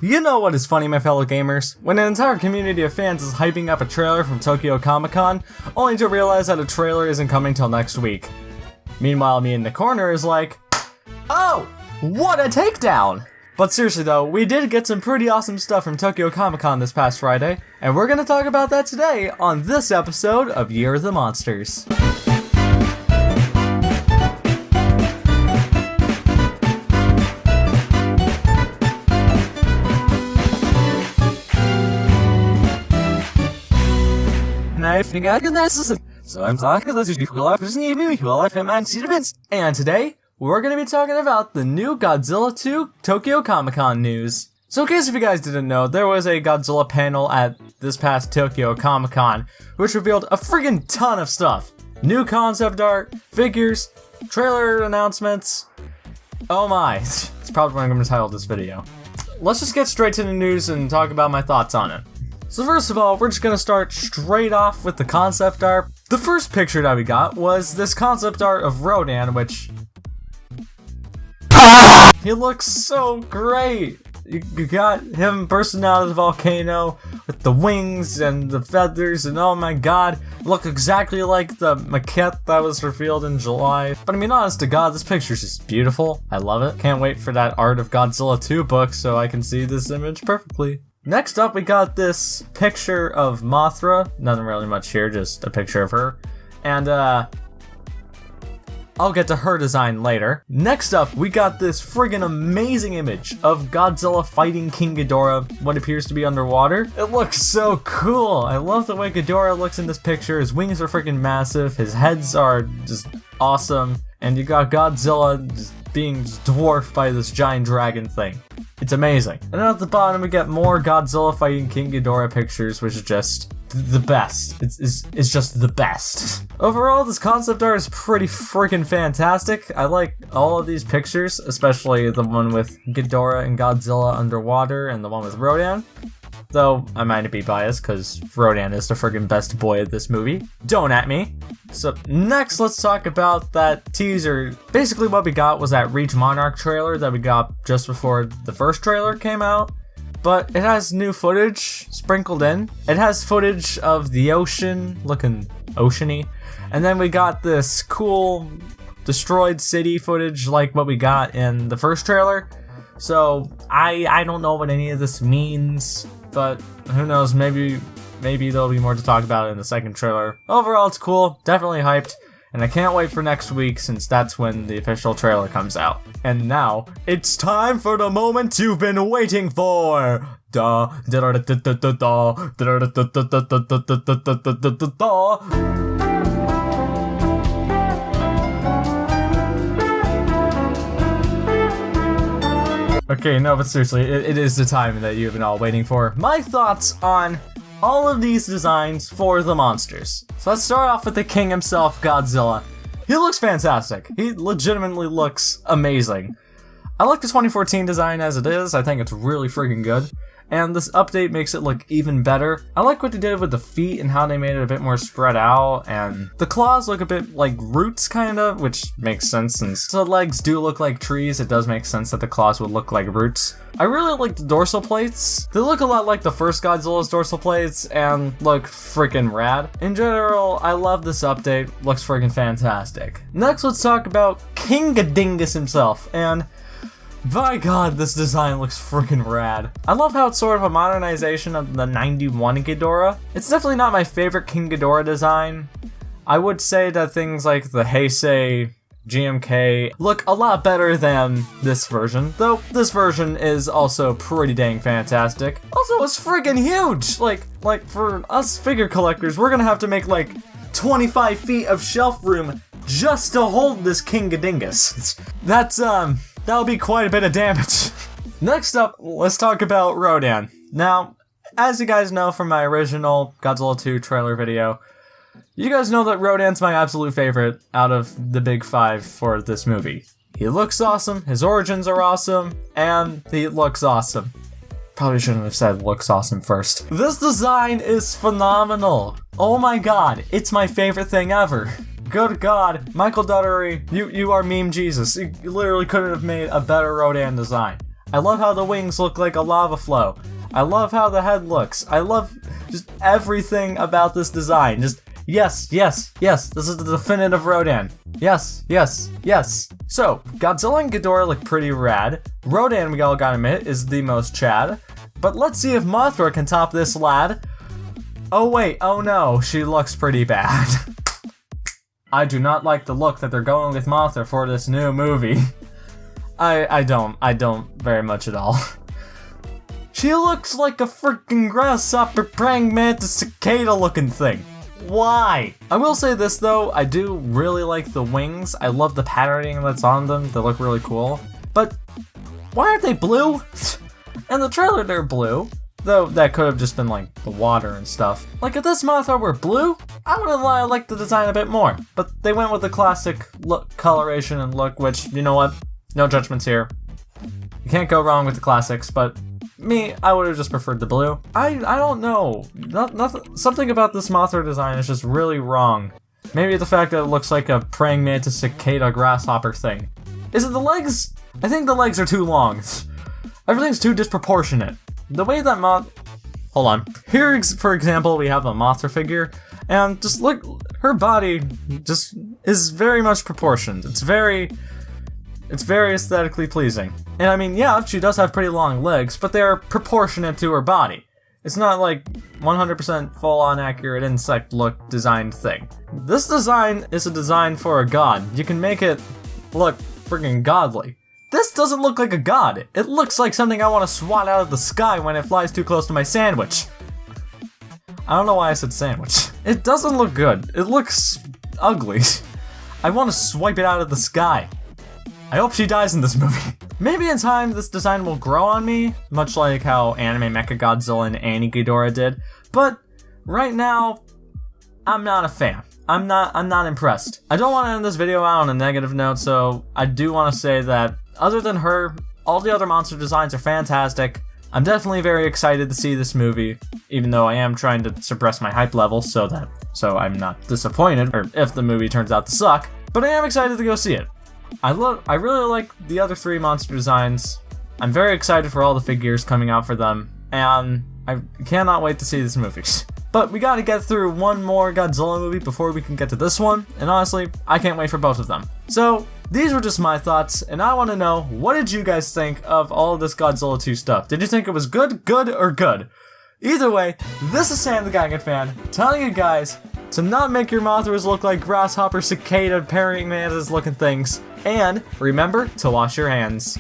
You know what is funny, my fellow gamers? When an entire community of fans is hyping up a trailer from Tokyo Comic-Con, only to realize that a trailer isn't coming till next week. Meanwhile, me in the corner is like, oh, what a takedown! But seriously though, we did get some pretty awesome stuff from Tokyo Comic-Con this past Friday, and we're gonna talk about that today on this episode of Year of the Monsters. And today, we're going to be talking about the new Godzilla 2 Tokyo Comic-Con news. So in case if you guys didn't know, there was a Godzilla panel at this past Tokyo Comic-Con, which revealed a friggin' ton of stuff. New concept art, figures, trailer announcements. Oh my, it's probably what I'm going to title this video. Let's just get straight to the news and talk about my thoughts on it. So first of all, we're just gonna start straight off with the concept art. The first picture that we got was this concept art of Rodan, which... he looks so great! You got him bursting out of the volcano with the wings and the feathers, and oh my god, look exactly like the maquette that was revealed in July. But I mean, honest to god, this picture's just beautiful. I love it. Can't wait for that Art of Godzilla 2 book so I can see this image perfectly. Next up, we got this picture of Mothra. Nothing really much here, just a picture of her. And, I'll get to her design later. Next up, we got this friggin' amazing image of Godzilla fighting King Ghidorah, what appears to be underwater. It looks so cool. I love the way Ghidorah looks in this picture. His wings are friggin' massive. His heads are just awesome. And you got Godzilla just being dwarfed by this giant dragon thing. It's amazing. And then at the bottom we get more Godzilla fighting King Ghidorah pictures, which is just the best. It's just the best. Overall, this concept art is pretty freaking fantastic. I like all of these pictures, especially the one with Ghidorah and Godzilla underwater and the one with Rodan. Though, I might be biased, because Rodan is the friggin' best boy of this movie. Don't at me. So, next, let's talk about that teaser. Basically, what we got was that Reach Monarch trailer that we got just before the first trailer came out. But it has new footage sprinkled in. It has footage of the ocean, looking oceany. And then we got this cool destroyed city footage like what we got in the first trailer. So, I don't know what any of this means. But who knows, maybe there'll be more to talk about in the second trailer. Overall, it's cool, definitely hyped, and I can't wait for next week since that's when the official trailer comes out. And now, it's time for the moment you've been waiting for! Okay, no, but seriously, it is the time that you've been all waiting for. My thoughts on all of these designs for the monsters. So let's start off with the king himself, Godzilla. He looks fantastic. He legitimately looks amazing. I like the 2014 design as it is. I think it's really freaking good. And this update makes it look even better. I like what they did with the feet and how they made it a bit more spread out, and the claws look a bit like roots kinda, which makes sense since the legs do look like trees. It does make sense that the claws would look like roots. I really like the dorsal plates. They look a lot like the first Godzilla's dorsal plates and look freaking rad. In general, I love this update. Looks freaking fantastic. Next, let's talk about King Ghidingus himself, and by god, this design looks freaking rad. I love how it's sort of a modernization of the 91 Ghidorah. It's definitely not my favorite King Ghidorah design. I would say that things like the Heisei, GMK look a lot better than this version, though this version is also pretty dang fantastic. Also, it's freaking huge! Like for us figure collectors, we're gonna have to make like 25 feet of shelf room just to hold this King Ghidingus. That'll be quite a bit of damage. Next up, let's talk about Rodan. Now, as you guys know from my original Godzilla 2 trailer video, you guys know that Rodan's my absolute favorite out of the big five for this movie. He looks awesome, his origins are awesome, and he looks awesome. Probably shouldn't have said looks awesome first. This design is phenomenal. Oh my god, it's my favorite thing ever. Good god, Michael Duttery, you are meme Jesus. You literally couldn't have made a better Rodan design. I love how the wings look like a lava flow. I love how the head looks. I love just everything about this design. Just yes, yes, yes, this is the definitive Rodan. Yes, yes, yes. So, Godzilla and Ghidorah look pretty rad. Rodan, we all gotta admit, is the most Chad. But let's see if Mothra can top this lad. Oh wait, oh no, she looks pretty bad. I do not like the look that they're going with Mothra for this new movie. I don't very much at all. She looks like a freaking grasshopper praying mantis cicada looking thing. Why? I will say this though, I do really like the wings. I love the patterning that's on them. They look really cool. But why aren't they blue? In the trailer they're blue. Though that could have just been like the water and stuff. Like if this Mothra were blue, I would have liked the design a bit more. But they went with the classic look, coloration and look, which, you know what? No judgments here. You can't go wrong with the classics, but me, I would have just preferred the blue. I don't know. Nothing. Something about this Mothra design is just really wrong. Maybe the fact that it looks like a praying mantis cicada grasshopper thing. Is it the legs? I think the legs are too long. Everything's too disproportionate. The way that Hold on. Here, for example, we have a Mothra figure, and just look, her body just is very much proportioned. It's very aesthetically pleasing. And I mean, yeah, she does have pretty long legs, but they are proportionate to her body. It's not like 100% full-on accurate insect look designed thing. This design is a design for a god. You can make it look freaking godly. This doesn't look like a god. It looks like something I want to swat out of the sky when it flies too close to my sandwich. I don't know why I said sandwich. It doesn't look good. It looks ugly. I want to swipe it out of the sky. I hope she dies in this movie. Maybe in time this design will grow on me, much like how Anime Mechagodzilla and Annie Ghidorah did, but right now, I'm not a fan. I'm not impressed. I don't want to end this video out on a negative note, so I do want to say that other than her, all the other monster designs are fantastic. I'm definitely very excited to see this movie, even though I am trying to suppress my hype level so I'm not disappointed, or if the movie turns out to suck, but I am excited to go see it. I really like the other three monster designs. I'm very excited for all the figures coming out for them, and I cannot wait to see this movie. But we gotta get through one more Godzilla movie before we can get to this one, and honestly, I can't wait for both of them. So, these were just my thoughts, and I want to know, what did you guys think of all of this Godzilla 2 stuff? Did you think it was good, or good? Either way, this is Sam the Gaigan fan, telling you guys to not make your Mothras look like grasshopper, cicada, parrying mantis looking things, and remember to wash your hands.